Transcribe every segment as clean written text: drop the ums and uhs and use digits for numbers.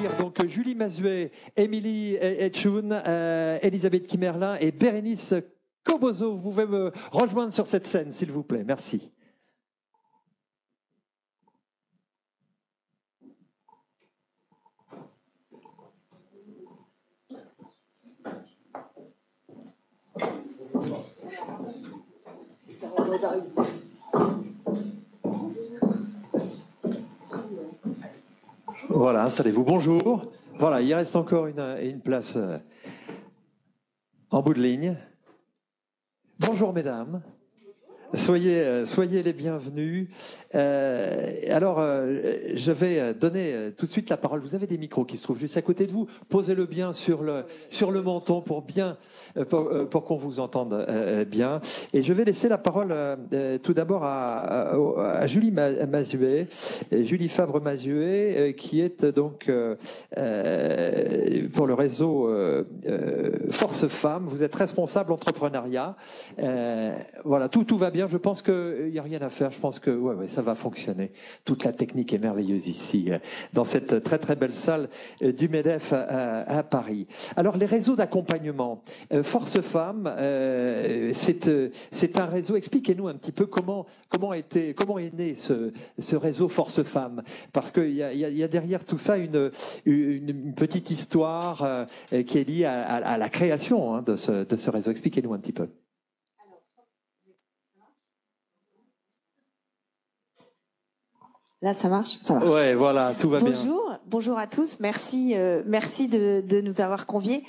accueillir donc Julie Mazuet, Émilie Etchoun, Elisabeth Kimerlin et Bérénice Cobozo. Vous pouvez me rejoindre sur cette scène, s'il vous plaît. Merci. Voilà, installez-vous. Bonjour. Voilà, il reste encore une place en bout de ligne. Bonjour mesdames. Soyez les bienvenus. Je vais donner tout de suite la parole. Vous avez des micros qui se trouvent juste à côté de vous. Posez-le bien sur le menton pour qu'on vous entende bien. Et je vais laisser la parole tout d'abord à Julie Mazuet, Julie Fabre-Mazuet, qui est donc pour le réseau Force Femmes. Vous êtes responsable entrepreneuriat. Voilà, tout va bien. Je pense qu'il n'y a rien à faire. Je pense que ça va fonctionner. Toute la technique est merveilleuse ici, dans cette très très belle salle du MEDEF à Paris. Alors, les réseaux d'accompagnement. Force Femmes, c'est un réseau. Expliquez-nous un petit peu comment est né ce réseau Force Femmes. Parce qu'il y a derrière tout ça une petite histoire qui est liée à la création de ce réseau. Expliquez-nous un petit peu. Là, ça marche? Ça marche. Ouais, voilà, tout va bien. Bonjour à tous. Merci de nous avoir conviés.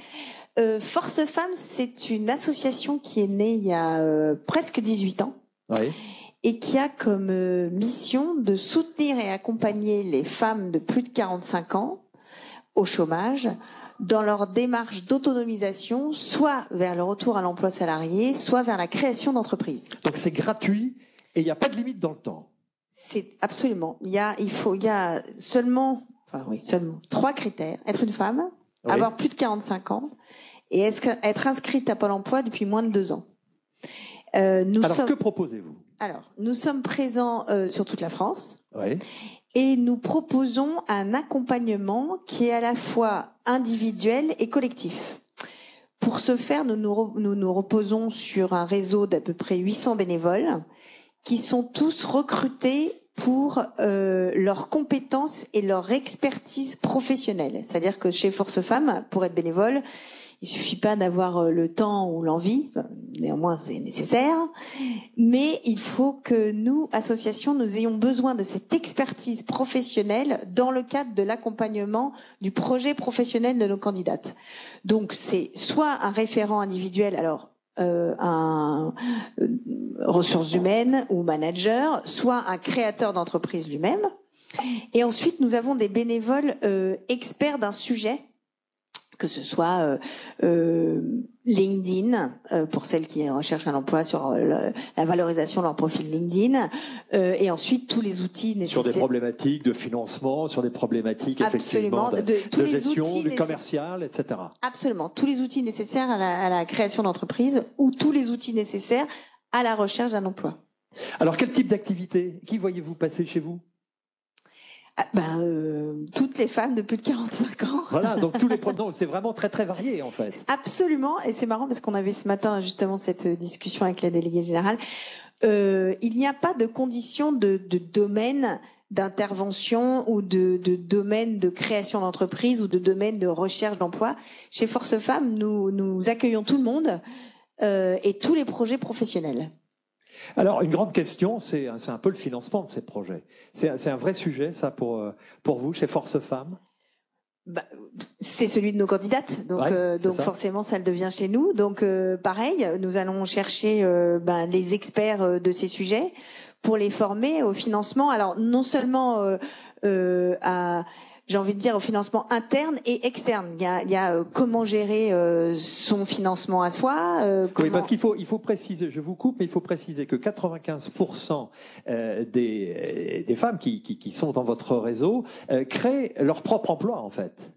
Force Femmes, c'est une association qui est née il y a presque 18 ans. Oui. Et qui a comme mission de soutenir et accompagner les femmes de plus de 45 ans au chômage dans leur démarche d'autonomisation, soit vers le retour à l'emploi salarié, soit vers la création d'entreprises. Donc c'est gratuit et il n'y a pas de limite dans le temps. C'est absolument. Il y a seulement 3 critères. Être une femme, oui. Avoir plus de 45 ans et être inscrite à Pôle emploi depuis moins de 2 ans. Que proposez-vous? Alors, nous sommes présents sur toute la France. Oui. Et nous proposons un accompagnement qui est à la fois individuel et collectif. Pour ce faire, nous nous reposons sur un réseau d'à peu près 800 bénévoles qui sont tous recrutés pour leurs compétences et leur expertise professionnelle. C'est-à-dire que chez Force Femmes, pour être bénévole, il suffit pas d'avoir le temps ou l'envie, néanmoins c'est nécessaire, mais il faut que nous, associations, nous ayons besoin de cette expertise professionnelle dans le cadre de l'accompagnement du projet professionnel de nos candidates. Donc c'est soit un référent individuel, alors un ressources humaines ou manager, soit un créateur d'entreprise lui-même. Et ensuite, nous avons des bénévoles experts d'un sujet, que ce soit LinkedIn, pour celles qui recherchent un emploi sur la valorisation de leur profil LinkedIn, et ensuite tous les outils nécessaires. Sur des problématiques de financement, sur des problématiques effectivement de gestion, du commercial, etc. Absolument, tous les outils nécessaires à la création d'entreprise ou tous les outils nécessaires à la recherche d'un emploi. Alors quel type d'activité? Qui voyez-vous passer chez vous? Toutes les femmes de plus de 45 ans. Voilà, donc tous les produits, c'est vraiment très très varié en fait. Absolument, et c'est marrant parce qu'on avait ce matin justement cette discussion avec la déléguée générale. Il n'y a pas de condition de domaine d'intervention ou de domaine de création d'entreprise ou de domaine de recherche d'emploi. Chez Force Femmes, nous accueillons tout le monde et tous les projets professionnels. Alors, une grande question, c'est un peu le financement de ces projets. C'est un vrai sujet, ça, pour vous, chez Force Femmes? C'est celui de nos candidates, donc forcément, ça le devient chez nous. Donc, pareil, nous allons chercher les experts de ces sujets pour les former au financement. Alors, non seulement j'ai envie de dire au financement interne et externe. Il y a comment gérer son financement à soi. Oui, parce qu'il faut préciser, je vous coupe, mais il faut préciser que 95% des femmes qui sont dans votre réseau créent leur propre emploi, en fait.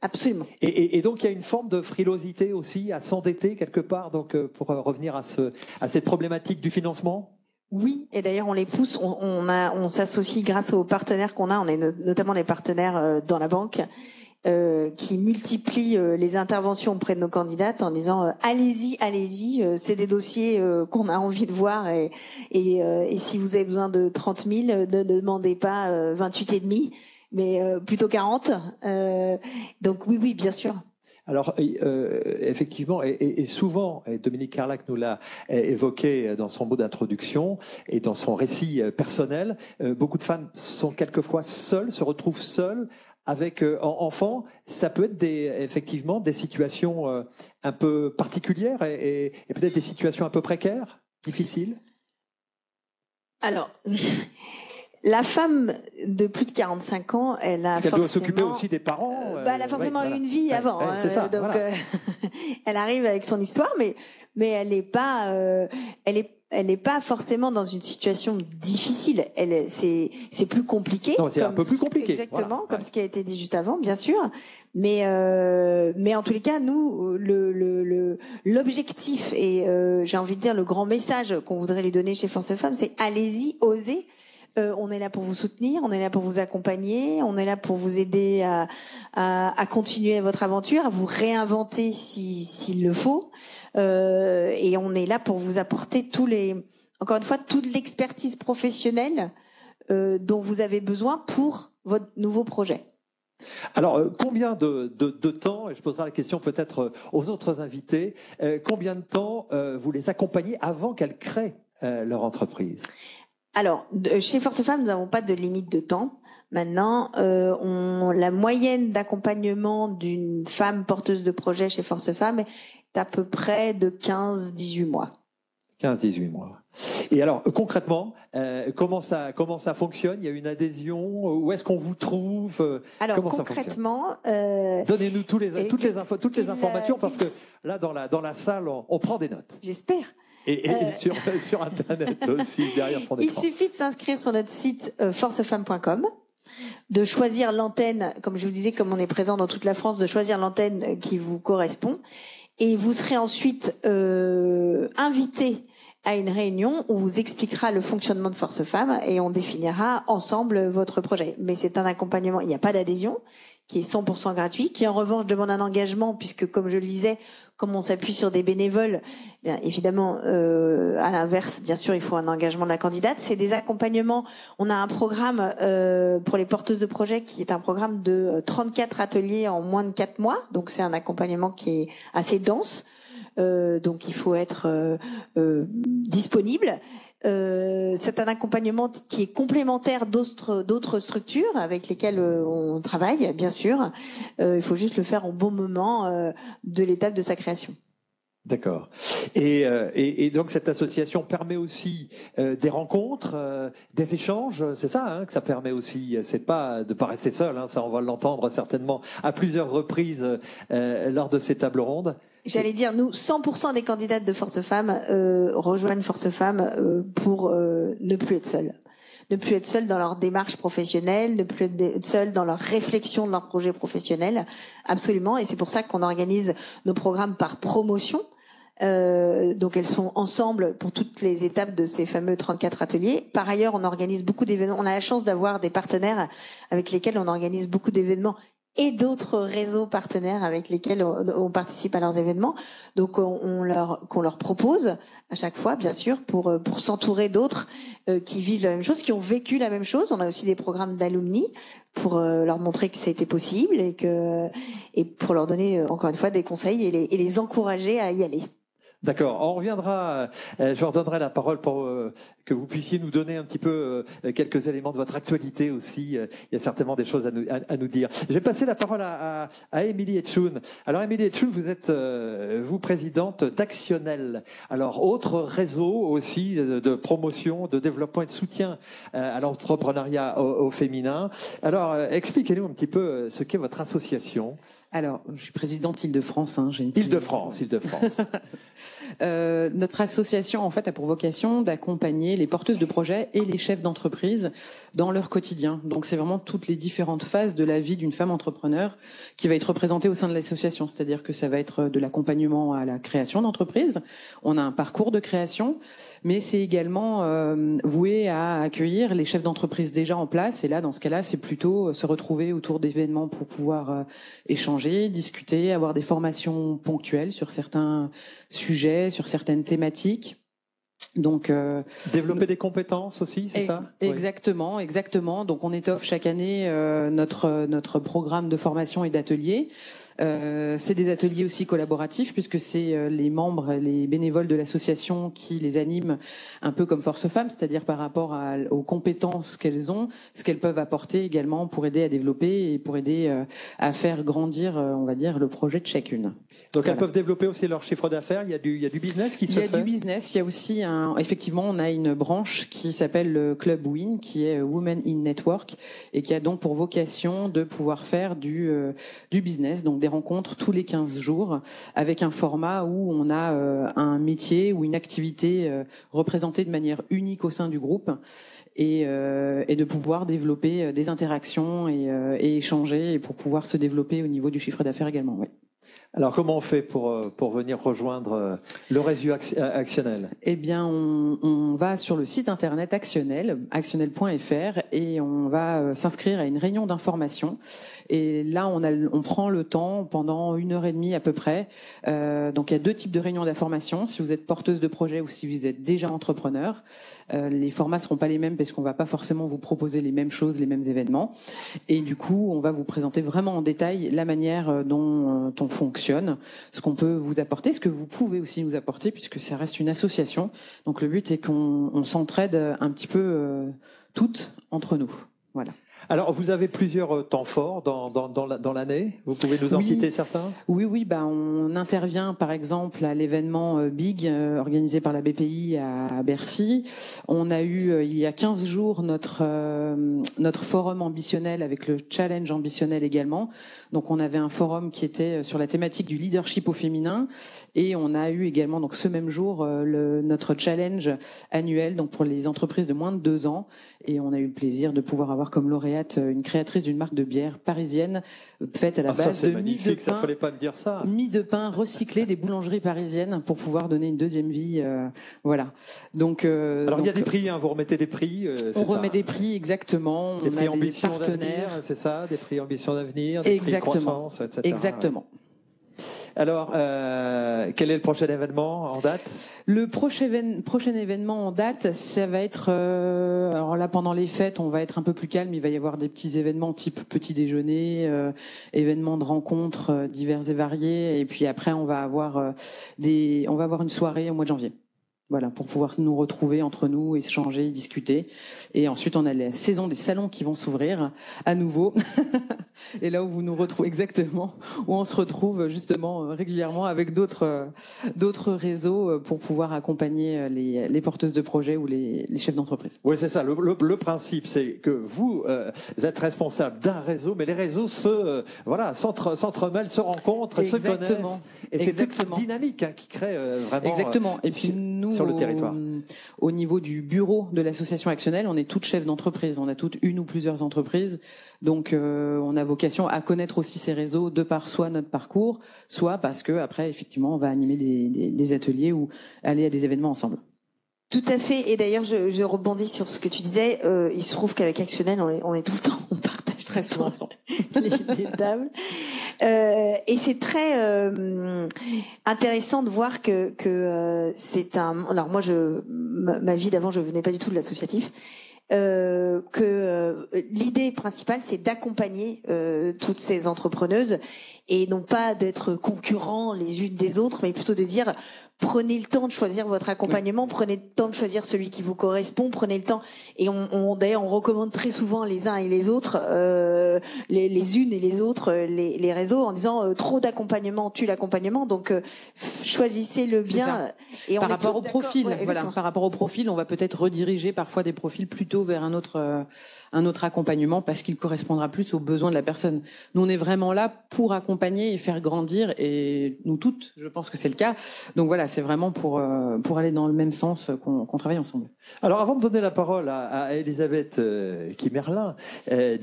Absolument. Et donc il y a une forme de frilosité aussi à s'endetter quelque part, donc pour revenir à cette problématique du financement. Oui, et d'ailleurs on les pousse, on s'associe grâce aux partenaires qu'on a, on est notamment des partenaires dans la banque, qui multiplie les interventions auprès de nos candidates en disant allez-y, allez-y, c'est des dossiers qu'on a envie de voir et si vous avez besoin de 30 000, ne demandez pas 28 et demi, mais plutôt 40. Donc oui, bien sûr. Alors, effectivement, et souvent, et Dominique Carlac nous l'a évoqué dans son mot d'introduction et dans son récit personnel, beaucoup de femmes sont quelquefois seules, se retrouvent seules avec enfants. Ça peut être effectivement des situations un peu particulières et peut-être des situations un peu précaires, difficiles. Alors... La femme de plus de 45 ans, elle a Parce qu'elle forcément... doit s'occuper aussi des parents. Elle a forcément eu une vie avant. C'est ça, donc, voilà. Elle arrive avec son histoire, mais elle n'est pas, elle est pas forcément dans une situation difficile. C'est plus compliqué. Non, c'est un peu plus compliqué. Exactement, voilà. comme ce qui a été dit juste avant, bien sûr. Mais en tous les cas, nous, l'objectif et j'ai envie de dire le grand message qu'on voudrait lui donner chez Force Femmes, c'est allez-y, osez. On est là pour vous soutenir, on est là pour vous accompagner, on est là pour vous aider à continuer votre aventure, à vous réinventer s'il le faut. Et on est là pour vous apporter encore une fois, toute l'expertise professionnelle dont vous avez besoin pour votre nouveau projet. Alors, combien de temps, et je poserai la question peut-être aux autres invités, combien de temps vous les accompagnez avant qu'elles créent leur entreprise ? Alors, chez Force Femmes, nous n'avons pas de limite de temps. Maintenant, la moyenne d'accompagnement d'une femme porteuse de projet chez Force Femmes est à peu près de 15-18 mois. 15-18 mois. Et alors, concrètement, comment ça fonctionne ? Il y a une adhésion ? Où est-ce qu'on vous trouve ? Alors, comment concrètement... Donnez-nous toutes les informations, parce que là, dans la salle, on prend des notes. J'espère. Et sur Internet aussi, derrière son écran. Il suffit de s'inscrire sur notre site forcefemmes.com, de choisir l'antenne, comme je vous disais, comme on est présent dans toute la France, de choisir l'antenne qui vous correspond. Et vous serez ensuite invité à une réunion où on vous expliquera le fonctionnement de Force Femmes et on définira ensemble votre projet. Mais c'est un accompagnement, il n'y a pas d'adhésion, qui est 100% gratuit, qui en revanche demande un engagement, puisque comme je le disais, comme on s'appuie sur des bénévoles, bien évidemment, à l'inverse, bien sûr, il faut un engagement de la candidate. C'est des accompagnements. On a un programme pour les porteuses de projet qui est un programme de 34 ateliers en moins de 4 mois. Donc c'est un accompagnement qui est assez dense. Donc il faut être disponible. C'est un accompagnement qui est complémentaire d'autres structures avec lesquelles on travaille, bien sûr. Il faut juste le faire au bon moment de l'étape de sa création. D'accord. Et donc cette association permet aussi des rencontres, des échanges, c'est ça que ça permet aussi. C'est pas de pas rester seul, ça on va l'entendre certainement à plusieurs reprises lors de ces tables rondes. J'allais dire, nous, 100% des candidates de Force Femmes rejoignent Force Femmes pour ne plus être seules. Ne plus être seules dans leur démarche professionnelle, ne plus être seules dans leur réflexion de leur projet professionnel. Absolument. Et c'est pour ça qu'on organise nos programmes par promotion. Donc elles sont ensemble pour toutes les étapes de ces fameux 34 ateliers. Par ailleurs, on organise beaucoup d'événements. On a la chance d'avoir des partenaires avec lesquels on organise beaucoup d'événements et d'autres réseaux partenaires avec lesquels on participe à leurs événements. Donc qu'on leur propose à chaque fois, bien sûr, pour s'entourer d'autres qui vivent la même chose, qui ont vécu la même chose. On a aussi des programmes d'alumni pour leur montrer que ça a été possible et pour leur donner encore une fois des conseils et les encourager à y aller. D'accord. On reviendra. Je vous redonnerai la parole pour que vous puissiez nous donner un petit peu quelques éléments de votre actualité aussi. Il y a certainement des choses à nous dire. Je vais passer la parole à Émilie Etchoun. Alors Émilie Etchoun, vous êtes vous présidente d'Actionnel. Alors autre réseau aussi de promotion, de développement et de soutien à l'entrepreneuriat au féminin. Alors expliquez-nous un petit peu ce qu'est votre association. Alors, je suis présidente Île-de-France. J'ai une Île-de-France. Notre association, en fait, a pour vocation d'accompagner les porteuses de projets et les chefs d'entreprise dans leur quotidien. Donc, c'est vraiment toutes les différentes phases de la vie d'une femme entrepreneur qui va être représentée au sein de l'association. C'est-à-dire que ça va être de l'accompagnement à la création d'entreprise. On a un parcours de création, mais c'est également voué à accueillir les chefs d'entreprise déjà en place. Et là, dans ce cas-là, c'est plutôt se retrouver autour d'événements pour pouvoir échanger, discuter, avoir des formations ponctuelles sur certains sujets, sur certaines thématiques. Donc développer des compétences aussi, c'est ça? Exactement, exactement. Donc on étoffe chaque année notre programme de formation et d'ateliers. C'est des ateliers aussi collaboratifs puisque c'est les membres, les bénévoles de l'association qui les animent un peu comme Force Femmes, c'est-à-dire par rapport aux compétences qu'elles ont, ce qu'elles peuvent apporter également pour aider à développer et pour aider à faire grandir, on va dire, le projet de chacune. Donc elles peuvent développer aussi leur chiffre d'affaires. Il y a du business qui se fait. Il y a du business. Il y a aussi effectivement, on a une branche qui s'appelle le Club Win, qui est Women in Network et qui a donc pour vocation de pouvoir faire du business, donc des rencontres tous les 15 jours avec un format où on a un métier ou une activité représentée de manière unique au sein du groupe et de pouvoir développer des interactions et échanger et pour pouvoir se développer au niveau du chiffre d'affaires également. Oui. Alors, comment on fait pour venir rejoindre le réseau Actionnel? Eh bien, on va sur le site internet actionnel.fr et on va s'inscrire à une réunion d'information. Et là, on prend le temps pendant 1h30 à peu près. Donc, il y a 2 types de réunions d'information. Si vous êtes porteuse de projet ou si vous êtes déjà entrepreneur, les formats seront pas les mêmes parce qu'on va pas forcément vous proposer les mêmes choses, les mêmes événements. Et du coup, on va vous présenter vraiment en détail la manière dont on fonctionne, ce qu'on peut vous apporter, ce que vous pouvez aussi nous apporter, puisque ça reste une association. Donc le but est qu'on s'entraide un petit peu toutes entre nous. Voilà. Alors, vous avez plusieurs temps forts dans l'année. Vous pouvez nous en citer certains? Oui. On intervient, par exemple, à l'événement Big, organisé par la BPI à Bercy. On a eu, il y a 15 jours, notre forum ambitionnel avec le challenge ambitionnel également. Donc, on avait un forum qui était sur la thématique du leadership au féminin. Et on a eu également, donc, ce même jour, notre challenge annuel, donc, pour les entreprises de moins de 2 ans. Et on a eu le plaisir de pouvoir avoir comme lauréate une créatrice d'une marque de bière parisienne faite à la base de mie de pain. Ça fallait pas me dire ça. Mie de pain recyclée des boulangeries parisiennes pour pouvoir donner une deuxième vie. Voilà. Donc. Alors il y a des prix, hein, vous remettez des prix. On remet des prix exactement. Des prix on a des partenaires. C'est ça, des prix ambition d'avenir, des prix croissance, etc. Exactement. Ouais. Alors, quel est le prochain événement en date? Le prochain événement en date, ça va être... alors là, pendant les fêtes, on va être un peu plus calme. Il va y avoir des petits événements type petit déjeuner, événements de rencontres divers et variés. Et puis après, on va avoir une soirée au mois de janvier. Voilà, pour pouvoir nous retrouver entre nous, échanger, discuter. Et ensuite, on a la saison des salons qui vont s'ouvrir à nouveau. Et là où vous nous retrouvez exactement, où on se retrouve justement régulièrement avec d'autres réseaux pour pouvoir accompagner les porteuses de projets ou les chefs d'entreprise. Oui, c'est ça. Le principe, c'est que vous êtes responsable d'un réseau, mais les réseaux s'entremêlent, se rencontrent, se connaissent. Et c'est toute cette dynamique qui crée vraiment. Exactement. Et puis nous, sur le territoire. Au niveau du bureau de l'association Actionnel, on est toutes chefs d'entreprise. On a toutes une ou plusieurs entreprises. Donc, on a vocation à connaître aussi ces réseaux de par soit notre parcours, soit parce que après, effectivement, on va animer des ateliers ou aller à des événements ensemble. Tout à fait. Et d'ailleurs, je rebondis sur ce que tu disais. Il se trouve qu'avec Actionnel, on est tout le temps, on partage très souvent ensemble les tables. Et c'est très intéressant de voir que c'est un. Alors moi, ma vie d'avant, je venais pas du tout de l'associatif. Que l'idée principale, c'est d'accompagner toutes ces entrepreneuses et non pas d'être concurrents les unes des autres, mais plutôt de dire prenez le temps de choisir votre accompagnement, prenez le temps de choisir celui qui vous correspond, prenez le temps. Et d'ailleurs, on recommande très souvent les uns et les autres, les unes et les autres, les réseaux, en disant trop d'accompagnement tue l'accompagnement. Donc choisissez-le bien. Et par rapport au profil, par rapport au profil, on va peut-être rediriger parfois des profils plutôt vers un autre accompagnement parce qu'il correspondra plus aux besoins de la personne. Nous, on est vraiment là pour accompagner et faire grandir, et nous toutes, je pense que c'est le cas. Donc voilà, voilà, c'est vraiment pour aller dans le même sens qu'on travaille ensemble. Alors, avant de donner la parole à Elisabeth Kimerlin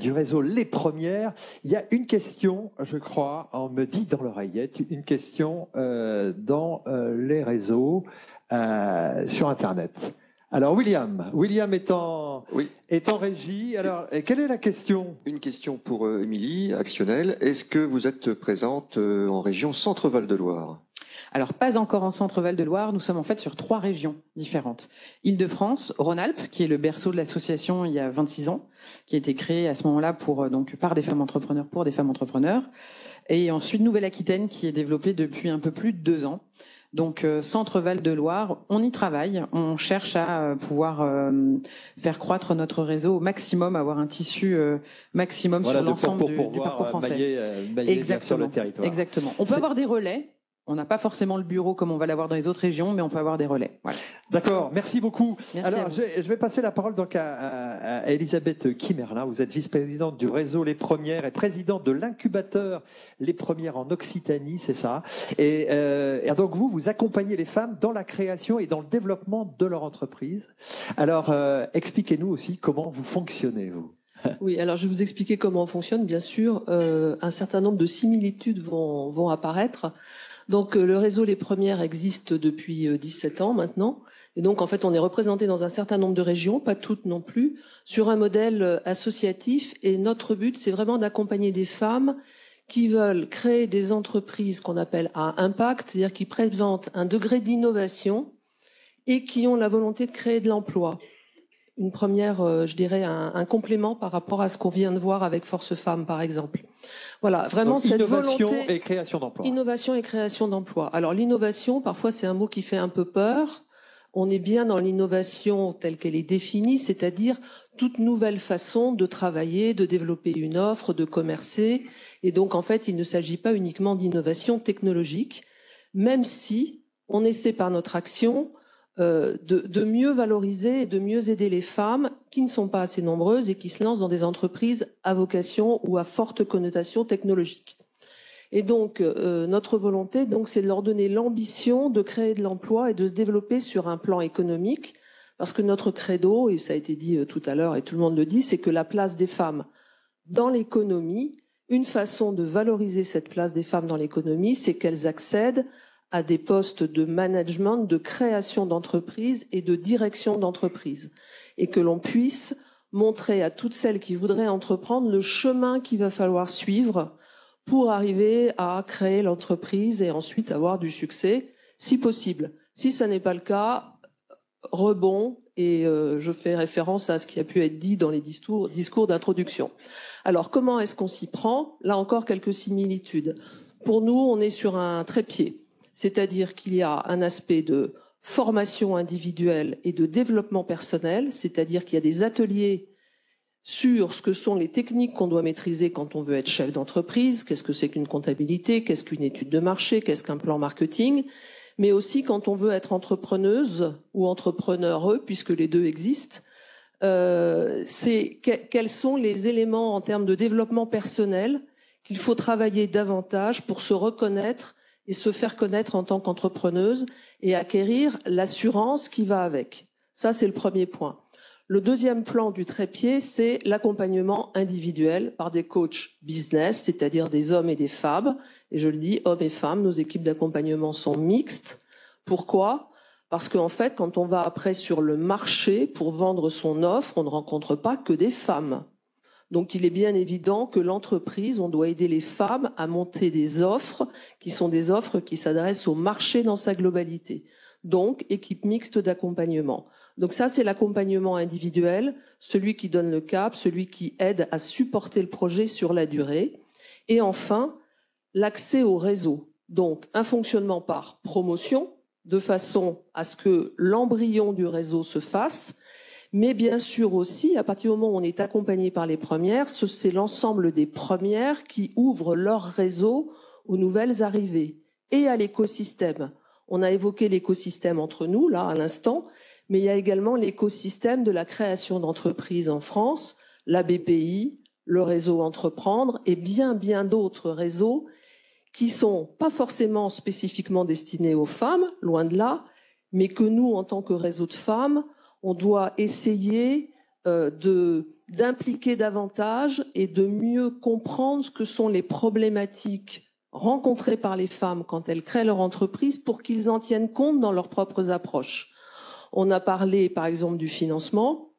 du réseau Les Premières, il y a une question, je crois, on me dit dans l'oreillette, une question dans les réseaux sur Internet. Alors, William est en régie. Alors, quelle est la question? Une question pour Émilie, Actionnel. Est-ce que vous êtes présente en région Centre-Val de Loire? Alors, pas encore en Centre-Val de Loire. Nous sommes en fait sur 3 régions différentes. Île-de-France, Rhône-Alpes, qui est le berceau de l'association il y a 26 ans, qui a été créé à ce moment-là par des femmes entrepreneurs pour des femmes entrepreneurs. Et ensuite, Nouvelle-Aquitaine, qui est développée depuis un peu plus de 2 ans. Donc, Centre-Val de Loire, on y travaille. On cherche à pouvoir faire croître notre réseau au maximum, avoir un tissu maximum sur l'ensemble du parcours français. Mailler sur le territoire. Exactement. On peut avoir des relais. On n'a pas forcément le bureau comme on va l'avoir dans les autres régions, mais on peut avoir des relais. Voilà. D'accord, merci beaucoup. Merci. Alors, je vais passer la parole donc à Elisabeth Kimerlin. Vous êtes vice-présidente du réseau Les Premières et présidente de l'incubateur Les Premières en Occitanie, c'est ça. Et donc vous accompagnez les femmes dans la création et dans le développement de leur entreprise. Alors, expliquez-nous aussi comment vous fonctionnez, vous. Oui, alors je vais vous expliquer comment on fonctionne. Bien sûr, un certain nombre de similitudes vont apparaître. Donc le réseau Les Premières existe depuis 17 ans maintenant. Et donc en fait on est représenté dans un certain nombre de régions, pas toutes non plus, sur un modèle associatif. Et notre but c'est vraiment d'accompagner des femmes qui veulent créer des entreprises qu'on appelle à impact, c'est-à-dire qui présentent un degré d'innovation et qui ont la volonté de créer de l'emploi. Une première, je dirais, un complément par rapport à ce qu'on vient de voir avec Force Femmes, par exemple. Voilà, vraiment donc, cette volonté. Innovation et création d'emplois. Innovation et création d'emplois. Alors l'innovation, parfois c'est un mot qui fait un peu peur. On est bien dans l'innovation telle qu'elle est définie, c'est-à-dire toute nouvelle façon de travailler, de développer une offre, de commercer. Et donc en fait, il ne s'agit pas uniquement d'innovation technologique, même si on essaie par notre action de mieux valoriser et de mieux aider les femmes qui ne sont pas assez nombreuses et qui se lancent dans des entreprises à vocation ou à forte connotation technologique. Et donc, notre volonté, donc, c'est de leur donner l'ambition de créer de l'emploi et de se développer sur un plan économique, parce que notre credo, et ça a été dit tout à l'heure et tout le monde le dit, c'est que la place des femmes dans l'économie, une façon de valoriser cette place des femmes dans l'économie, c'est qu'elles accèdent à des postes de management, de création d'entreprise et de direction d'entreprise. Et que l'on puisse montrer à toutes celles qui voudraient entreprendre le chemin qu'il va falloir suivre pour arriver à créer l'entreprise et ensuite avoir du succès, si possible. Si ça n'est pas le cas, rebond, et je fais référence à ce qui a pu être dit dans les discours d'introduction. Alors, comment est-ce qu'on s'y prend? Là encore, quelques similitudes. Pour nous, on est sur un trépied. C'est-à-dire qu'il y a un aspect de formation individuelle et de développement personnel, c'est-à-dire qu'il y a des ateliers sur ce que sont les techniques qu'on doit maîtriser quand on veut être chef d'entreprise, qu'est-ce que c'est qu'une comptabilité, qu'est-ce qu'une étude de marché, qu'est-ce qu'un plan marketing, mais aussi quand on veut être entrepreneuse ou entrepreneureux, puisque les deux existent, quels sont les éléments en termes de développement personnel qu'il faut travailler davantage pour se reconnaître et se faire connaître en tant qu'entrepreneuse et acquérir l'assurance qui va avec. Ça, c'est le premier point. Le deuxième plan du trépied, c'est l'accompagnement individuel par des coachs business, c'est-à-dire des hommes et des femmes. Et je le dis, hommes et femmes, nos équipes d'accompagnement sont mixtes. Pourquoi? Parce qu'en fait, quand on va après sur le marché pour vendre son offre, on ne rencontre pas que des femmes. Donc il est bien évident que l'entreprise, on doit aider les femmes à monter des offres qui sont des offres qui s'adressent au marché dans sa globalité. Donc équipe mixte d'accompagnement. Donc ça c'est l'accompagnement individuel, celui qui donne le cap, celui qui aide à supporter le projet sur la durée. Et enfin, l'accès au réseau. Donc un fonctionnement par promotion, de façon à ce que l'embryon du réseau se fasse. Mais bien sûr aussi, à partir du moment où on est accompagné par les premières, c'est l'ensemble des premières qui ouvrent leur réseau aux nouvelles arrivées et à l'écosystème. On a évoqué l'écosystème entre nous, là, à l'instant, mais il y a également l'écosystème de la création d'entreprises en France, la BPI, le réseau Entreprendre et bien d'autres réseaux qui sont pas forcément spécifiquement destinées aux femmes, loin de là, mais que nous, en tant que réseau de femmes, on doit essayer d'impliquer davantage et de mieux comprendre ce que sont les problématiques rencontrées par les femmes quand elles créent leur entreprise pour qu'ils en tiennent compte dans leurs propres approches. On a parlé, par exemple, du financement.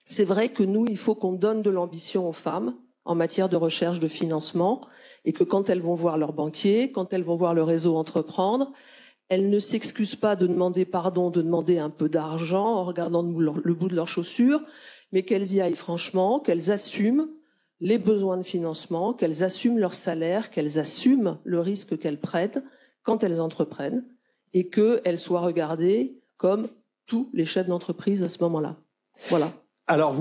C'est vrai que nous, il faut qu'on donne de l'ambition aux femmes en matière de recherche de financement et que quand elles vont voir leur banquier, quand elles vont voir le réseau entreprendre, elles ne s'excusent pas de demander pardon, de demander un peu d'argent en regardant le bout de leurs chaussures, mais qu'elles y aillent franchement, qu'elles assument les besoins de financement, qu'elles assument leur salaire, qu'elles assument le risque qu'elles prennent quand elles entreprennent et qu'elles soient regardées comme tous les chefs d'entreprise à ce moment-là. Voilà. Alors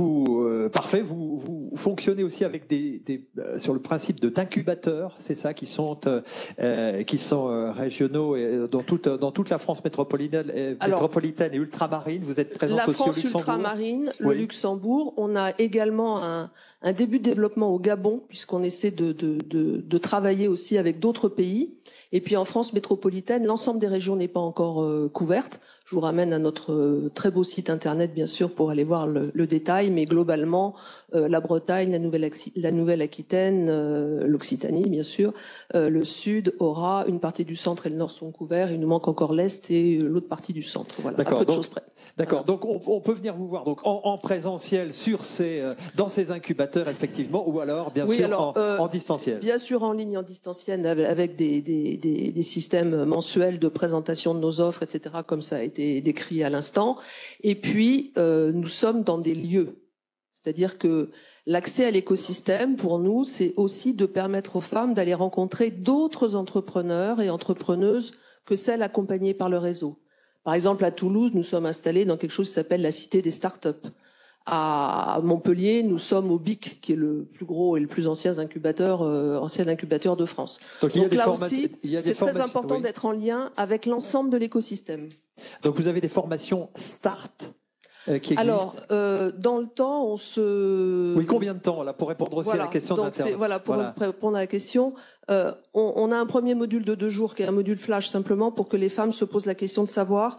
parfait, vous fonctionnez aussi avec sur le principe d'incubateurs, c'est ça, qui sont régionaux et dans toute la France métropolitaine et ultramarine. Vous êtes présente aussi au Luxembourg. La France ultramarine, oui. Le Luxembourg. On a également un début de développement au Gabon, puisqu'on essaie de travailler aussi avec d'autres pays. Et puis en France métropolitaine, l'ensemble des régions n'est pas encore couverte. Je vous ramène à notre très beau site internet, bien sûr, pour aller voir le détail. Mais globalement, la Bretagne, la Nouvelle-Aquitaine, l'Occitanie, bien sûr, le Sud aura une partie du centre et le Nord sont couverts. Il nous manque encore l'Est et l'autre partie du centre. Voilà, à peu de choses près. D'accord. Donc on peut venir vous voir donc en présentiel dans ces incubateurs effectivement, ou alors bien sûr en distanciel. Bien sûr en ligne, en distanciel, avec des systèmes mensuels de présentation de nos offres, etc. Comme ça a été décrit à l'instant. Et puis nous sommes dans des lieux, c'est-à-dire que l'accès à l'écosystème pour nous, c'est aussi de permettre aux femmes d'aller rencontrer d'autres entrepreneurs et entrepreneuses que celles accompagnées par le réseau. Par exemple, à Toulouse, nous sommes installés dans quelque chose qui s'appelle la Cité des Startups. À Montpellier, nous sommes au BIC, qui est le plus gros et le plus ancien incubateur de France. Donc là aussi, c'est très important d'être en lien avec l'ensemble de l'écosystème. Donc vous avez des formations Start qui existent. Alors, dans le temps, on se... Oui, combien de temps, là, pour répondre aussi à la question d'Internet. Pour répondre à la question, on a un premier module de 2 jours, qui est un module flash, simplement pour que les femmes se posent la question de savoir,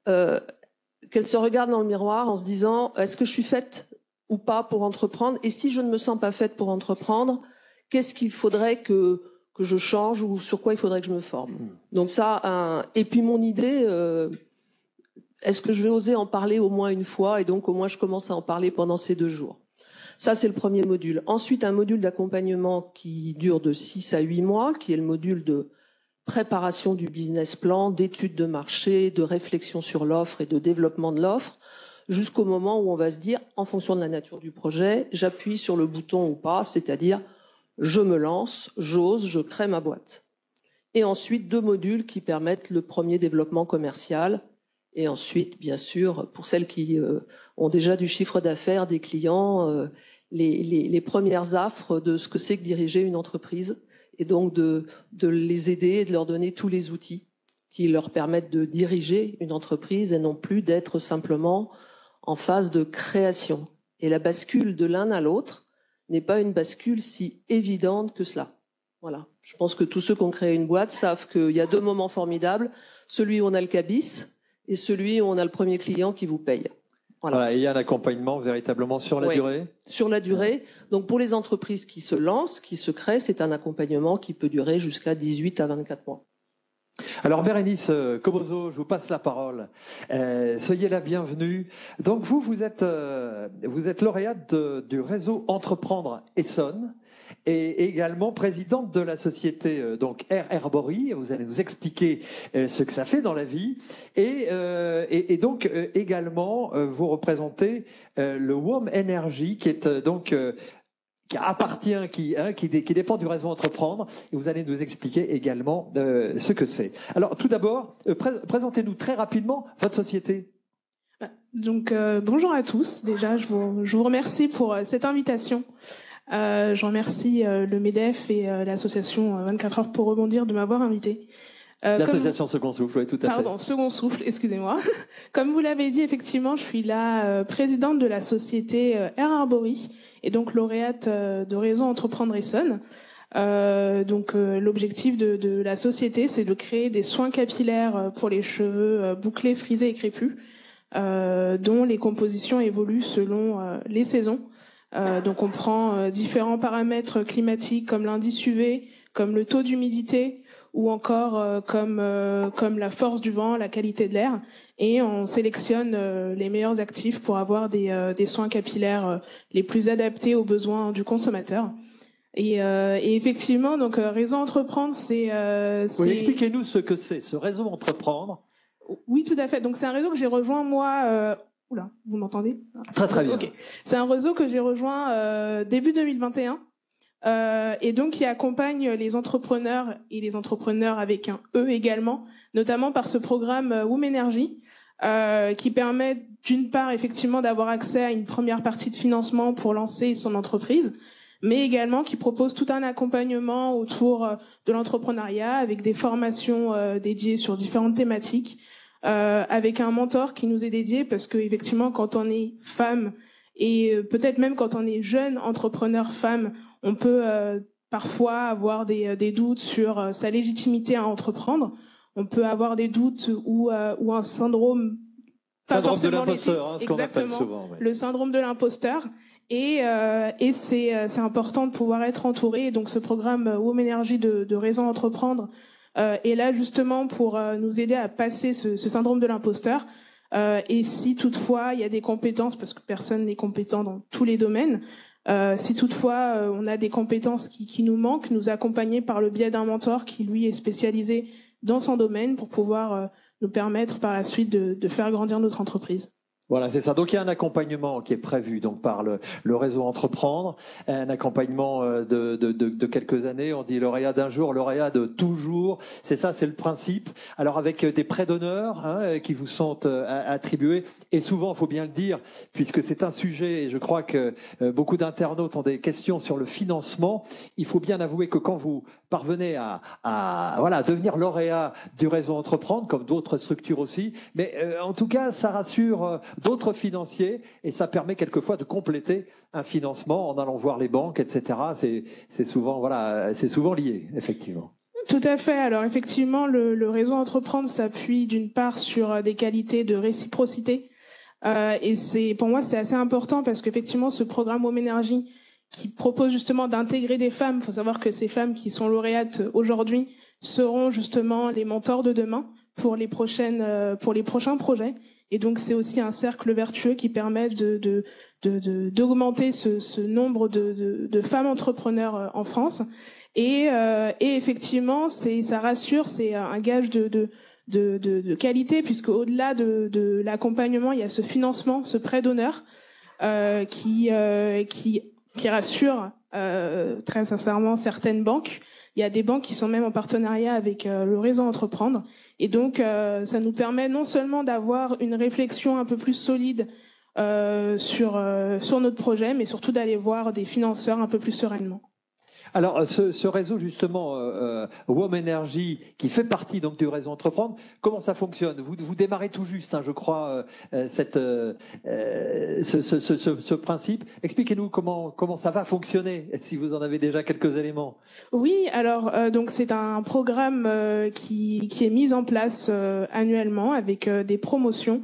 qu'elles se regardent dans le miroir en se disant, est-ce que je suis faite ou pas pour entreprendre? Et si je ne me sens pas faite pour entreprendre, qu'est-ce qu'il faudrait que je change ou sur quoi il faudrait que je me forme? Donc ça, et puis mon idée... est-ce que je vais oser en parler au moins une fois? Et donc, au moins, je commence à en parler pendant ces 2 jours. Ça, c'est le premier module. Ensuite, un module d'accompagnement qui dure de 6 à 8 mois, qui est le module de préparation du business plan, d'étude de marché, de réflexion sur l'offre et de développement de l'offre, jusqu'au moment où on va se dire, en fonction de la nature du projet, j'appuie sur le bouton ou pas, c'est-à-dire, je me lance, j'ose, je crée ma boîte. Et ensuite, 2 modules qui permettent le premier développement commercial. Et ensuite, bien sûr, pour celles qui ont déjà du chiffre d'affaires, des clients, les premières affres de ce que c'est que diriger une entreprise, et donc de les aider et de leur donner tous les outils qui leur permettent de diriger une entreprise et non plus d'être simplement en phase de création. Et la bascule de l'un à l'autre n'est pas une bascule si évidente que cela. Voilà. Je pense que tous ceux qui ont créé une boîte savent qu'il y a 2 moments formidables, celui où on a le cabis, et celui où on a le premier client qui vous paye. Voilà. Et il y a un accompagnement véritablement sur la durée. Sur la durée. Donc pour les entreprises qui se lancent, qui se créent, c'est un accompagnement qui peut durer jusqu'à 18 à 24 mois. Alors Bérénice Cobozo, je vous passe la parole. Soyez la bienvenue. Donc vous êtes lauréate du réseau Entreprendre Essonne et également présidente de la société donc Air Herbory. Vous allez nous expliquer ce que ça fait dans la vie et donc également vous représentez le WOM Energy qui est donc qui appartient, qui dépend du réseau Entreprendre, et vous allez nous expliquer également ce que c'est. Alors, tout d'abord, présentez-nous très rapidement votre société. Donc, bonjour à tous. Déjà, je vous remercie pour cette invitation. Je remercie le MEDEF et l'association 24 heures pour rebondir de m'avoir invité. L'association Second Souffle, oui, tout à fait. Pardon, Second Souffle, excusez-moi. Comme vous l'avez dit, effectivement, je suis la présidente de la société Air Herbory et donc lauréate de réseau Entreprendre Essonne. L'objectif de la société, c'est de créer des soins capillaires pour les cheveux bouclés, frisés et crépus, dont les compositions évoluent selon les saisons. Donc on prend différents paramètres climatiques comme l'indice UV, comme le taux d'humidité ou encore comme la force du vent, la qualité de l'air, et on sélectionne les meilleurs actifs pour avoir des soins capillaires les plus adaptés aux besoins du consommateur. Et effectivement, donc Réseau Entreprendre, c'est oui, expliquez-nous ce que c'est, ce Réseau Entreprendre. Oui, tout à fait. Donc c'est un réseau que j'ai rejoint moi. Oula, vous m'entendez? Très très bien. Okay. C'est un réseau que j'ai rejoint début 2021 et donc qui accompagne les entrepreneurs et les entrepreneurs avec un E également, notamment par ce programme Womenergy qui permet d'une part effectivement d'avoir accès à une première partie de financement pour lancer son entreprise, mais également qui propose tout un accompagnement autour de l'entrepreneuriat avec des formations dédiées sur différentes thématiques, avec un mentor qui nous est dédié parce que effectivement quand on est femme et peut-être même quand on est jeune entrepreneur femme, on peut parfois avoir des doutes sur sa légitimité à entreprendre. On peut avoir des doutes ou un syndrome de l'imposteur, ce qu'on appelle souvent. Oui. Le syndrome de l'imposteur. Et c'est important de pouvoir être entouré. Et donc ce programme Womenergy de Réseau Entreprendre est là justement pour nous aider à passer ce syndrome de l'imposteur. Et si toutefois il y a des compétences, parce que personne n'est compétent dans tous les domaines, si toutefois on a des compétences qui nous manquent, nous accompagner par le biais d'un mentor qui lui est spécialisé dans son domaine pour pouvoir nous permettre par la suite de faire grandir notre entreprise. Voilà, c'est ça. Donc il y a un accompagnement qui est prévu donc par le Réseau Entreprendre, un accompagnement de quelques années. On dit lauréat d'un jour, lauréat de toujours. C'est ça, c'est le principe. Alors avec des prêts d'honneur qui vous sont attribués, et souvent, il faut bien le dire, puisque c'est un sujet, et je crois que beaucoup d'internautes ont des questions sur le financement. Il faut bien avouer que quand vous parvenez à devenir lauréat du Réseau Entreprendre, comme d'autres structures aussi, mais en tout cas, ça rassure d'autres financiers et ça permet quelquefois de compléter un financement en allant voir les banques, etc. C'est souvent lié, effectivement. Tout à fait. Alors effectivement, le Réseau Entreprendre s'appuie d'une part sur des qualités de réciprocité et pour moi c'est assez important parce qu'effectivement ce programme Womenergy qui propose justement d'intégrer des femmes. Il faut savoir que ces femmes qui sont lauréates aujourd'hui seront justement les mentors de demain pour les prochains projets. Et donc c'est aussi un cercle vertueux qui permet d'augmenter ce nombre de femmes entrepreneurs en France. Et effectivement, ça rassure, c'est un gage de qualité puisque au-delà de l'accompagnement, il y a ce financement, ce prêt d'honneur qui rassure très sincèrement certaines banques. Il y a des banques qui sont même en partenariat avec le Réseau Entreprendre. Et donc, ça nous permet non seulement d'avoir une réflexion un peu plus solide sur notre projet, mais surtout d'aller voir des financeurs un peu plus sereinement. Alors, ce réseau, justement, Womenergy, qui fait partie donc du Réseau Entreprendre, comment ça fonctionne? Vous démarrez tout juste, je crois, ce principe. Expliquez-nous comment ça va fonctionner, si vous en avez déjà quelques éléments. Oui, alors donc c'est un programme qui est mis en place annuellement avec des promotions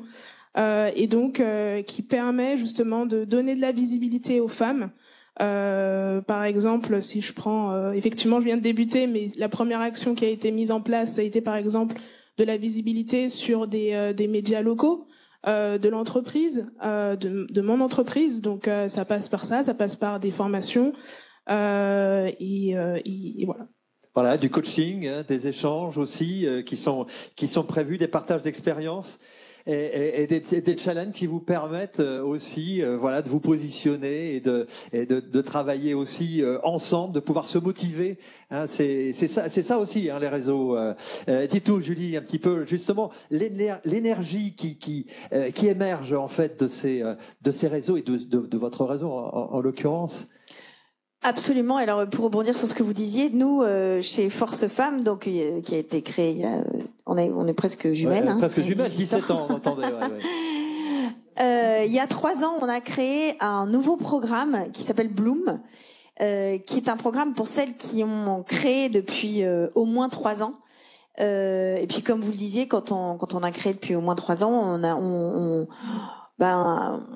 et donc qui permet justement de donner de la visibilité aux femmes. Par exemple, si je prends, effectivement, je viens de débuter, mais la première action qui a été mise en place, ça a été par exemple de la visibilité sur des médias locaux de l'entreprise, de mon entreprise. Donc, ça passe par ça passe par des formations et voilà. Voilà, du coaching, des échanges aussi qui sont prévus, des partages d'expériences. Et des challenges qui vous permettent aussi de vous positionner et de travailler aussi ensemble, de pouvoir se motiver. C'est ça aussi les réseaux. Dites-nous, Julie, un petit peu justement l'énergie qui émerge en fait de ces réseaux et de votre réseau en l'occurrence. Absolument. Alors, pour rebondir sur ce que vous disiez, nous, chez Force Femmes, donc qui a été créé, on est presque jumelles. Presque jumelles, 17 ans, entendez. Il y a 3 ans, on a créé un nouveau programme qui s'appelle Bloom, qui est un programme pour celles qui ont créé depuis au moins 3 ans. Et puis comme vous le disiez, quand on a créé depuis au moins 3 ans, on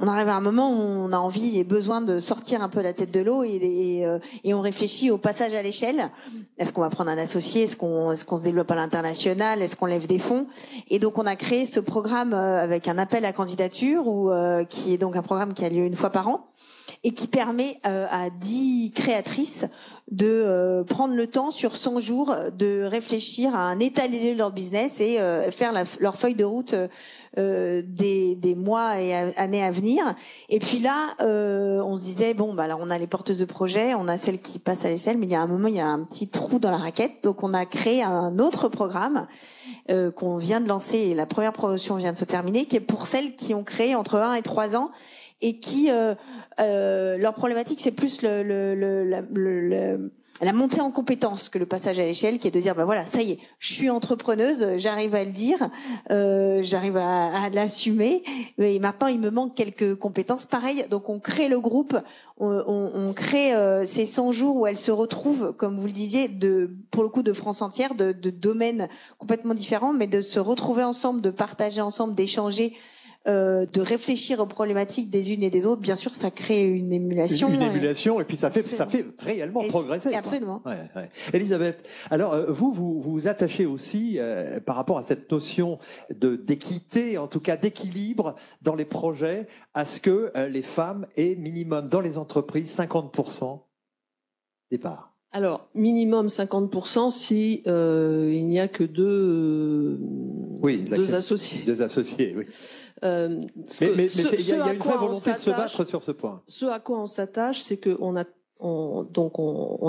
arrive à un moment où on a envie et besoin de sortir un peu la tête de l'eau et on réfléchit au passage à l'échelle. Est-ce qu'on va prendre un associé? Est-ce qu'on se développe à l'international? Est-ce qu'on lève des fonds? Et donc on a créé ce programme avec un appel à candidature qui est donc un programme qui a lieu 1 fois par an et qui permet à 10 créatrices de prendre le temps sur 100 jours de réfléchir à un état des lieux de leur business et faire leur feuille de route des mois et années à venir. Et puis là, on se disait alors on a les porteuses de projets, on a celles qui passent à l'échelle, mais il y a un moment, il y a un petit trou dans la raquette. Donc on a créé un autre programme qu'on vient de lancer, et la première promotion vient de se terminer, qui est pour celles qui ont créé entre 1 et 3 ans et qui leur problématique, c'est plus la montée en compétence que le passage à l'échelle, qui est de dire voilà, ça y est, je suis entrepreneuse, j'arrive à le dire, j'arrive à l'assumer, et maintenant il me manque quelques compétences. Pareil, donc on crée le groupe, on crée ces 100 jours où elles se retrouvent, comme vous le disiez, pour le coup de France entière, de domaines complètement différents, mais de se retrouver ensemble, de partager ensemble, d'échanger, de réfléchir aux problématiques des unes et des autres. Bien sûr, ça crée une émulation. Une émulation, et puis ça fait réellement progresser. Absolument. Ouais. Elisabeth, alors vous attachez aussi par rapport à cette notion d'équité, en tout cas d'équilibre dans les projets, à ce que les femmes aient minimum dans les entreprises 50% des parts. Alors, minimum 50% si il n'y a que deux associés. Deux associés, oui. Mais il y a une vraie volonté de se battre sur ce point. Ce à quoi on s'attache, c'est qu'on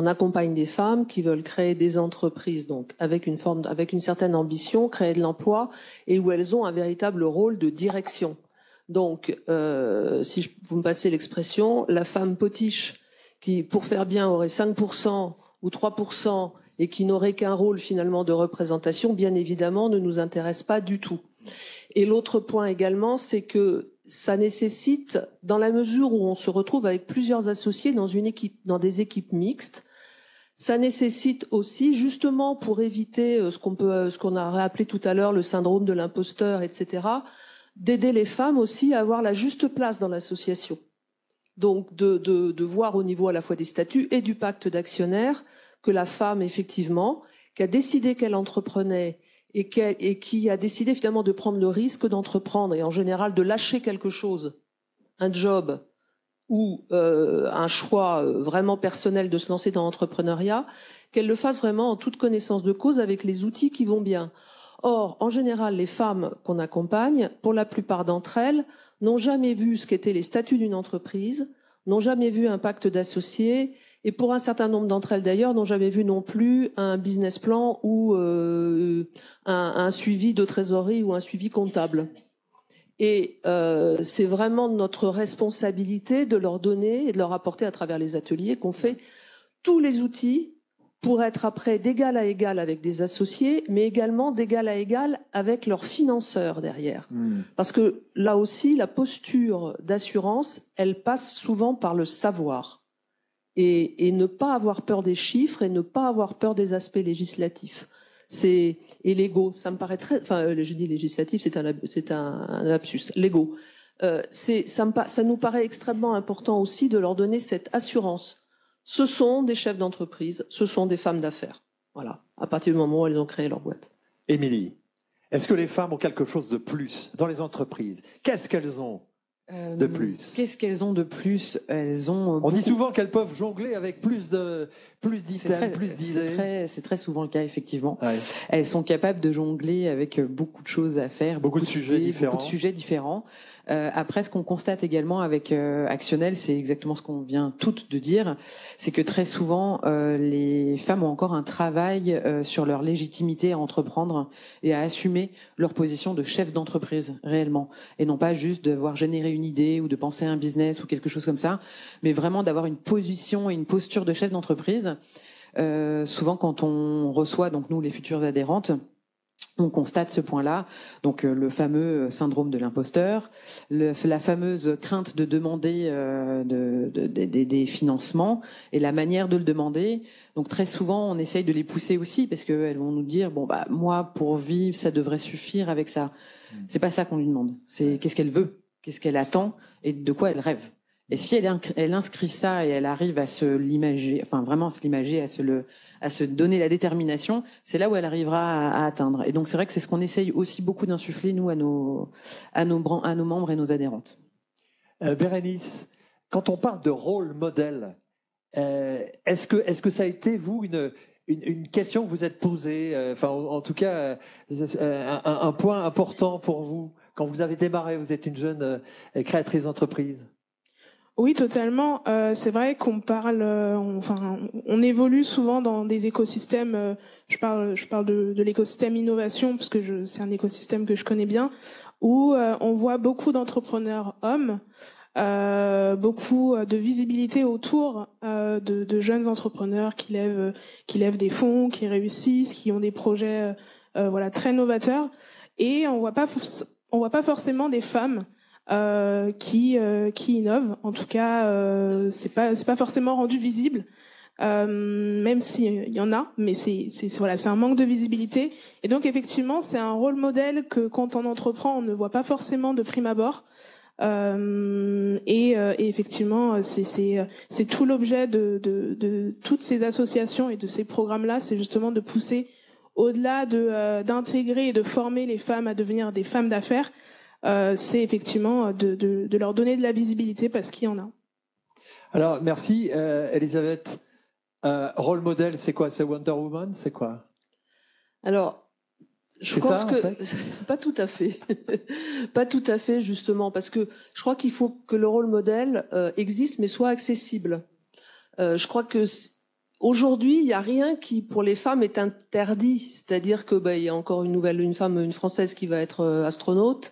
accompagne des femmes qui veulent créer des entreprises, donc avec une certaine ambition, créer de l'emploi, et où elles ont un véritable rôle de direction. Donc, si vous me passez l'expression, la femme potiche qui, pour faire bien, aurait 5% ou 3% et qui n'aurait qu'un rôle finalement de représentation, bien évidemment, ne nous intéresse pas du tout. Et l'autre point également, c'est que ça nécessite, dans la mesure où on se retrouve avec plusieurs associés dans des équipes mixtes, ça nécessite aussi, justement pour éviter ce qu'on a rappelé tout à l'heure, le syndrome de l'imposteur, etc., d'aider les femmes aussi à avoir la juste place dans l'association. Donc de voir au niveau à la fois des statuts et du pacte d'actionnaires que la femme, effectivement, qui a décidé qu'elle entreprenait et qui a décidé finalement de prendre le risque d'entreprendre et en général de lâcher quelque chose, un job ou un choix vraiment personnel de se lancer dans l'entrepreneuriat, qu'elle le fasse vraiment en toute connaissance de cause avec les outils qui vont bien. Or, en général, les femmes qu'on accompagne, pour la plupart d'entre elles, n'ont jamais vu ce qu'étaient les statuts d'une entreprise, n'ont jamais vu un pacte d'associés, et pour un certain nombre d'entre elles d'ailleurs, n'ont jamais vu non plus un business plan ou un suivi de trésorerie ou un suivi comptable. Et c'est vraiment notre responsabilité de leur donner et de leur apporter à travers les ateliers qu'on fait tous les outils pour être après d'égal à égal avec des associés, mais également d'égal à égal avec leurs financeurs derrière. Parce que là aussi, la posture d'assurance, elle passe souvent par le savoir. Et ne pas avoir peur des chiffres et ne pas avoir peur des aspects législatifs. Et légaux, ça me paraît très... Enfin, je dis législatif, c'est un lapsus. Légaux. Ça nous paraît extrêmement important aussi de leur donner cette assurance. Ce sont des chefs d'entreprise, ce sont des femmes d'affaires. Voilà, à partir du moment où elles ont créé leur boîte. Émilie, est-ce que les femmes ont quelque chose de plus dans les entreprises? Qu'est-ce qu'elles ont de plus? Qu'est-ce qu'elles ont de plus? Elles ont. On dit souvent qu'elles peuvent jongler avec plus d'items, plus d'idées. C'est très souvent le cas, effectivement. Ouais. Elles sont capables de jongler avec beaucoup de choses à faire, beaucoup de sujets différents. Après, ce qu'on constate également avec Actionnel, c'est exactement ce qu'on vient toutes de dire, c'est que très souvent, les femmes ont encore un travail sur leur légitimité à entreprendre et à assumer leur position de chef d'entreprise réellement, et non pas juste devoir générer une idée ou de penser à un business ou quelque chose comme ça, mais vraiment d'avoir une position et une posture de chef d'entreprise. Souvent, quand on reçoit donc nous les futures adhérentes, on constate ce point-là, donc le fameux syndrome de l'imposteur, la fameuse crainte de demander des financements et la manière de le demander. Donc très souvent, on essaye de les pousser aussi parce qu'elles vont nous dire bon bah moi pour vivre ça devrait suffire avec ça. C'est pas ça qu'on lui demande. C'est qu'est-ce qu'elle veut, qu'est-ce qu'elle attend et de quoi elle rêve. Et si elle inscrit ça et elle arrive à se l'imager, enfin vraiment à se l'imager, à se donner la détermination, c'est là où elle arrivera à atteindre. Et donc c'est vrai que c'est ce qu'on essaye aussi beaucoup d'insuffler nous à nos membres et nos adhérentes. Bérénice, quand on parle de rôle modèle, est-ce que ça a été vous une question que vous êtes posée, enfin en tout cas un point important pour vous quand vous avez démarré, vous êtes une jeune créatrice d'entreprise? Oui, totalement. C'est vrai qu'on parle, on évolue souvent dans des écosystèmes. Je parle de l'écosystème innovation parce que c'est un écosystème que je connais bien, où on voit beaucoup d'entrepreneurs hommes, beaucoup de visibilité autour de jeunes entrepreneurs qui lèvent des fonds, qui réussissent, qui ont des projets très novateurs, et on voit pas forcément des femmes qui innovent. En tout cas, c'est pas forcément rendu visible, même s'il y en a, mais c'est un manque de visibilité. Et donc effectivement, c'est un rôle modèle que quand on entreprend, on ne voit pas forcément de prime abord. Et effectivement, c'est tout l'objet de toutes ces associations et de ces programmes-là, c'est justement de pousser au-delà d'intégrer et de former les femmes à devenir des femmes d'affaires. C'est effectivement de leur donner de la visibilité parce qu'il y en a. Alors, merci. Elisabeth, rôle modèle, c'est quoi? C'est Wonder Woman? C'est quoi? Alors, je pense ça, que... en fait Pas tout à fait. Pas tout à fait, justement, parce que je crois qu'il faut que le rôle modèle existe, mais soit accessible. Je crois que... Aujourd'hui, il n'y a rien qui, pour les femmes, est interdit. C'est-à-dire que, il y a encore une Française qui va être astronaute.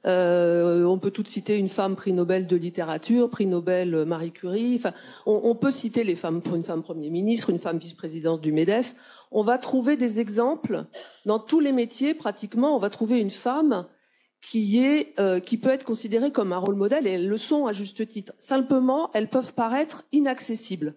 On peut toutes citer une femme prix Nobel de littérature, prix Nobel Marie Curie. Enfin, on peut citer les femmes, pour une femme Premier ministre, une femme vice-présidente du MEDEF. On va trouver des exemples dans tous les métiers. Pratiquement, on va trouver une femme qui peut être considérée comme un rôle modèle, et elles le sont à juste titre. Simplement, elles peuvent paraître inaccessibles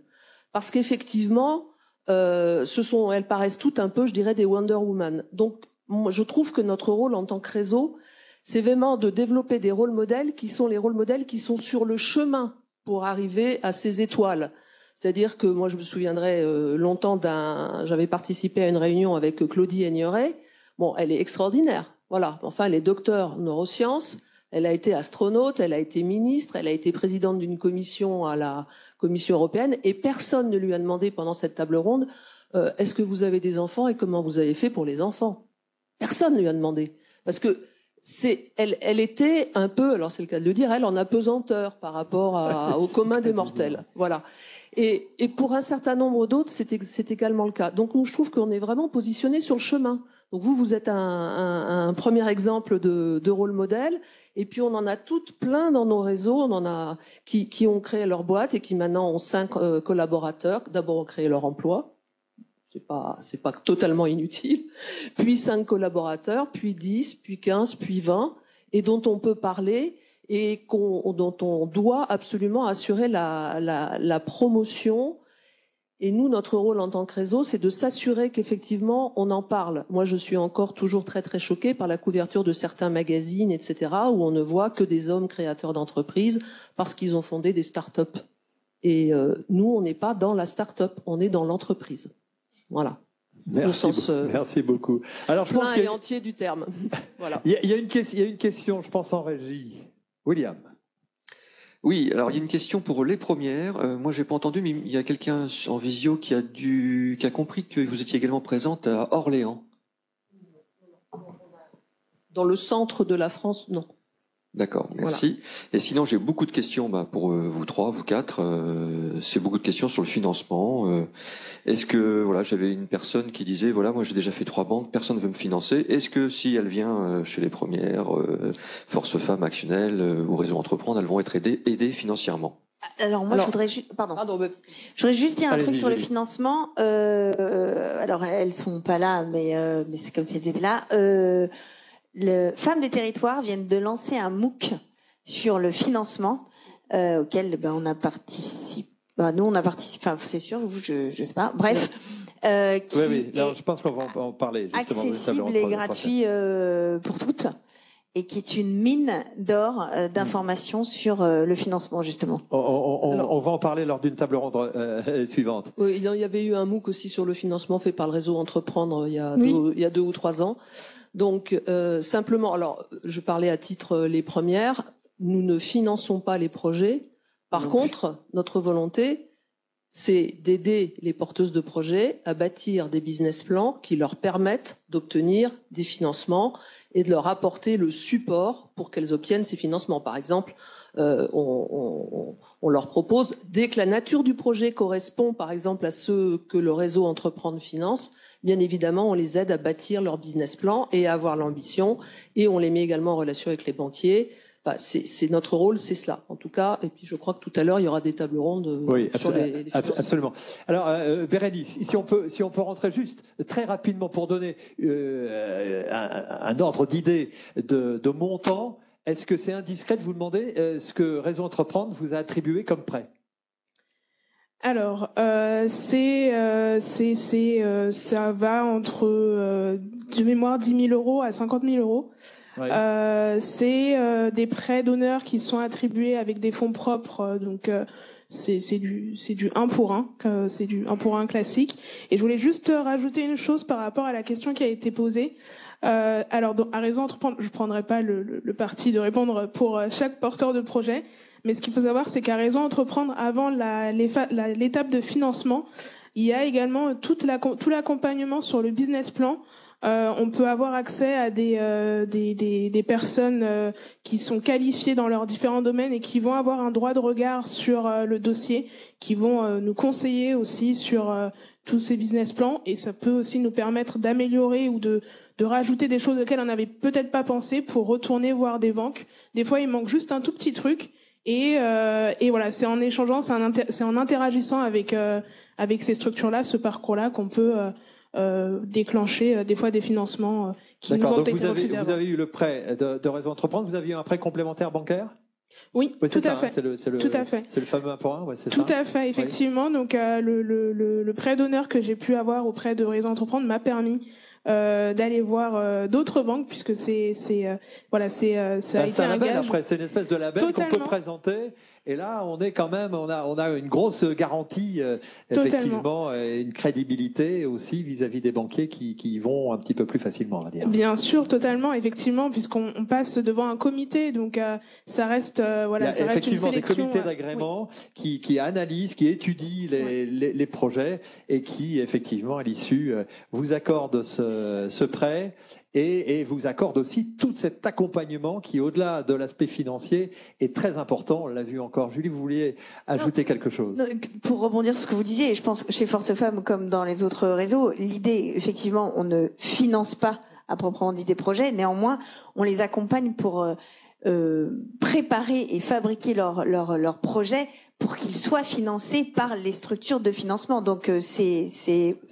parce qu'effectivement, elles paraissent toutes un peu, je dirais, des Wonder Woman. Donc, moi, je trouve que notre rôle en tant que réseau, c'est vraiment de développer des rôles modèles qui sont les rôles modèles qui sont sur le chemin pour arriver à ces étoiles. C'est-à-dire que moi, je me souviendrai longtemps j'avais participé à une réunion avec Claudie Aigneret. Bon, elle est extraordinaire. Voilà. Enfin, elle est docteure en neurosciences. Elle a été astronaute, elle a été ministre, elle a été présidente d'une commission à la Commission européenne, et personne ne lui a demandé pendant cette table ronde est-ce que vous avez des enfants et comment vous avez fait pour les enfants. Personne ne lui a demandé. Parce que elle était un peu, alors c'est le cas de le dire, elle en apesanteur par rapport au commun des mortels. Voilà. Et pour un certain nombre d'autres, c'est également le cas. Donc nous, je trouve qu'on est vraiment positionné sur le chemin. Donc vous êtes un premier exemple de rôle modèle. Et puis on en a toutes plein dans nos réseaux. On en a qui ont créé leur boîte et qui maintenant ont 5 collaborateurs. D'abord ont créé leur emploi. C'est pas totalement inutile. Puis 5 collaborateurs, puis 10, puis 15, puis 20, et dont on peut parler et dont on doit absolument assurer la promotion. Et nous, notre rôle en tant que réseau, c'est de s'assurer qu'effectivement, on en parle. Moi, je suis encore toujours très, très choquée par la couverture de certains magazines, etc., où on ne voit que des hommes créateurs d'entreprises parce qu'ils ont fondé des start-up. Et nous, on n'est pas dans la start-up, on est dans l'entreprise. Voilà. Merci beaucoup. Alors, je pense et entier du terme. Voilà. Il y a une question, je pense, en régie. William. Oui, alors il y a une question pour les premières. Moi, j'ai pas entendu, mais il y a quelqu'un en visio qui a compris que vous étiez également présente à Orléans. Dans le centre de la France, non. D'accord, merci. Voilà. Et sinon, j'ai beaucoup de questions pour vous trois, vous quatre. C'est beaucoup de questions sur le financement. Est-ce que, voilà, j'avais une personne qui disait, voilà, moi j'ai déjà fait 3 banques, personne ne veut me financer. Est-ce que si elle vient chez les premières, Force Femmes, Actionnel ou Réseau Entreprendre, elles vont être aidées financièrement? Alors moi, je voudrais juste, je voudrais juste dire un truc sur le financement. Alors elles sont pas là, mais c'est comme si elles étaient là. Les Femmes des Territoires viennent de lancer un MOOC sur le financement auquel on a participé. Nous, on a participé. Enfin, c'est sûr, vous, je sais pas. Bref. Oui. Alors, je pense qu'on va en parler. Justement, accessible et gratuit pour toutes. Et qui est une mine d'or d'informations sur le financement, justement. On va en parler lors d'une table ronde suivante. Oui, il y avait eu un MOOC aussi sur le financement fait par le réseau Entreprendre il y a 2 ou 3 ans. Donc, simplement, alors, je parlais à titre les premières, nous ne finançons pas les projets. Par contre, notre volonté, c'est d'aider les porteuses de projets à bâtir des business plans qui leur permettent d'obtenir des financements et de leur apporter le support pour qu'elles obtiennent ces financements. Par exemple, on leur propose, dès que la nature du projet correspond, par exemple, à ceux que le réseau Entreprendre finance, bien évidemment, on les aide à bâtir leur business plan et à avoir l'ambition, et on les met également en relation avec les banquiers. Enfin, c'est notre rôle, c'est cela, en tout cas. Et puis, je crois que tout à l'heure, il y aura des tables rondes sur les absolument. Alors, Bérénice, si on peut rentrer juste très rapidement pour donner un ordre d'idée de montant, est-ce que c'est indiscret de vous demander ce que Réseau Entreprendre vous a attribué comme prêt? Alors, ça va entre, de mémoire, 10 000 euros à 50 000 euros. Ouais. C'est des prêts d'honneur qui sont attribués avec des fonds propres, donc c'est du 1 pour 1, c'est du 1 pour 1 classique. Et je voulais juste rajouter une chose par rapport à la question qui a été posée. Alors, à Réseau Entreprendre, je prendrai pas le parti de répondre pour chaque porteur de projet, mais ce qu'il faut savoir, c'est qu'à Réseau Entreprendre, avant l'étape de financement, il y a également tout l'accompagnement sur le business plan. On peut avoir accès à des personnes qui sont qualifiées dans leurs différents domaines et qui vont avoir un droit de regard sur le dossier, qui vont nous conseiller aussi sur tous ces business plans, et ça peut aussi nous permettre d'améliorer ou de rajouter des choses auxquelles on n'avait peut-être pas pensé pour retourner voir des banques. Des fois, il manque juste un tout petit truc, et voilà, c'est en échangeant, c'est en interagissant avec ces structures-là, ce parcours-là, qu'on peut déclencher des fois des financements qui nous ont été refusés. Vous avez eu le prêt de Réseau Entreprendre, vous aviez eu un prêt complémentaire bancaire? Oui, tout à fait. Tout à fait. C'est le fameux 1 pour 1, c'est ça? Tout à fait, effectivement. Oui. Donc le prêt d'honneur que j'ai pu avoir auprès de Réseau Entreprendre m'a permis d'aller voir d'autres banques, puisque ça a été un label, gage. Après, c'est une espèce de label qu'on peut présenter. Et là, on est quand même, on a une grosse garantie, effectivement, et une crédibilité aussi vis-à-vis des banquiers qui vont un petit peu plus facilement, on va dire. Bien sûr, totalement, effectivement, puisqu'on passe devant un comité, donc ça reste, ça reste une sélection. Effectivement, des comités d'agrément qui analysent, qui étudient les projets et qui, effectivement, à l'issue, vous accordent ce prêt. Et vous accorde aussi tout cet accompagnement qui, au-delà de l'aspect financier, est très important. On l'a vu encore. Julie, vous vouliez ajouter quelque chose? Pour rebondir sur ce que vous disiez, et je pense que chez Force Femmes, comme dans les autres réseaux, l'idée, effectivement, on ne finance pas à proprement dit des projets. Néanmoins, on les accompagne pour préparer et fabriquer leurs projets pour qu'ils soient financés par les structures de financement. Donc c'est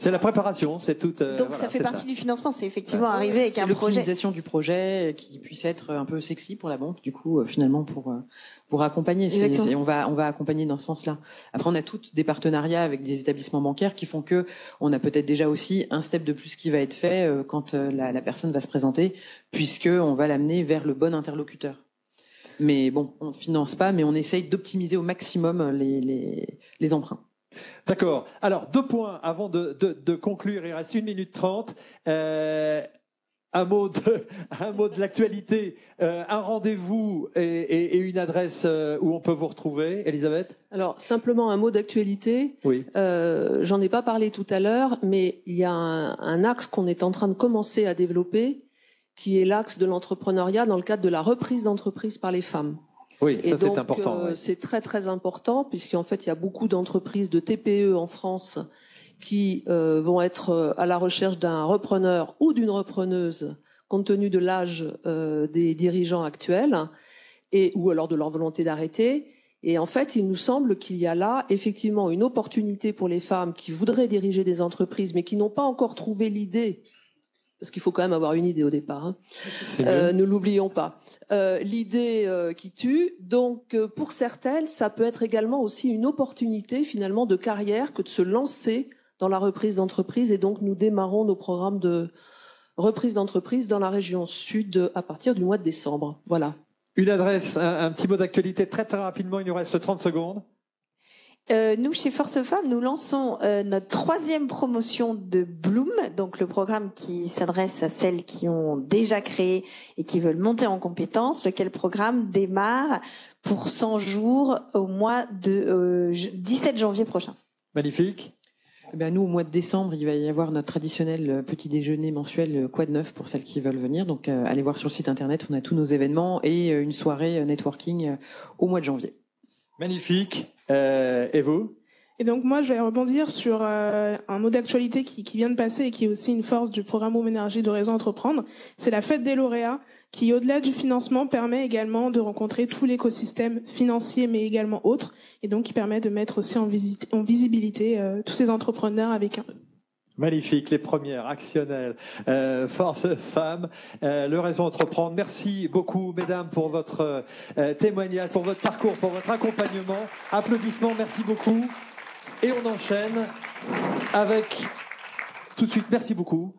la préparation, c'est tout. Donc ça fait partie du financement, c'est effectivement arriver avec un projet. C'est l'optimisation du projet qui puisse être un peu sexy pour la banque, du coup finalement pour accompagner. On va accompagner dans ce sens-là. Après, on a toutes des partenariats avec des établissements bancaires qui font que on a peut-être déjà aussi un step de plus qui va être fait quand la personne va se présenter, puisque on va l'amener vers le bon interlocuteur. Mais bon, on ne finance pas, mais on essaye d'optimiser au maximum les emprunts. D'accord. Alors, 2 points avant de conclure. Il reste 1 minute 30. Un mot de l'actualité, un rendez-vous et une adresse où on peut vous retrouver. Elisabeth? Alors, simplement un mot d'actualité. Oui. J'en ai pas parlé tout à l'heure, mais il y a un axe qu'on est en train de commencer à développer, qui est l'axe de l'entrepreneuriat dans le cadre de la reprise d'entreprise par les femmes. Oui, ça c'est important. C'est très très important, puisqu'en fait il y a beaucoup d'entreprises de TPE en France qui vont être à la recherche d'un repreneur ou d'une repreneuse, compte tenu de l'âge des dirigeants actuels, ou alors de leur volonté d'arrêter. Et en fait, il nous semble qu'il y a là effectivement une opportunité pour les femmes qui voudraient diriger des entreprises, mais qui n'ont pas encore trouvé l'idée. Parce qu'il faut quand même avoir une idée au départ. Hein. Ne l'oublions pas. L'idée qui tue. Donc, pour certaines, ça peut être également aussi une opportunité finalement de carrière que de se lancer dans la reprise d'entreprise. Et donc, nous démarrons nos programmes de reprise d'entreprise dans la région sud à partir du mois de décembre. Voilà. Une adresse, un petit mot d'actualité très très rapidement. Il nous reste 30 secondes. Nous, chez Force Femmes, nous lançons notre 3e promotion de Bloom, donc le programme qui s'adresse à celles qui ont déjà créé et qui veulent monter en compétences, lequel programme démarre pour 100 jours au mois de 17 janvier prochain. Magnifique. Nous, au mois de décembre, il va y avoir notre traditionnel petit déjeuner mensuel Quoi de neuf pour celles qui veulent venir. Donc, allez voir sur le site internet, on a tous nos événements et une soirée networking au mois de janvier. Magnifique. Et vous ? Et donc moi, je vais rebondir sur un mot d'actualité qui vient de passer et qui est aussi une force du programme Home Énergie de Réseau Entreprendre. C'est la fête des lauréats qui, au-delà du financement, permet également de rencontrer tout l'écosystème financier, mais également autres, et donc qui permet de mettre aussi en visibilité tous ces entrepreneurs avec un... Magnifique, les premières actionnelles, Force Femmes, le Réseau Entreprendre. Merci beaucoup, mesdames, pour votre témoignage, pour votre parcours, pour votre accompagnement. Applaudissements, merci beaucoup. Et on enchaîne avec, tout de suite, merci beaucoup,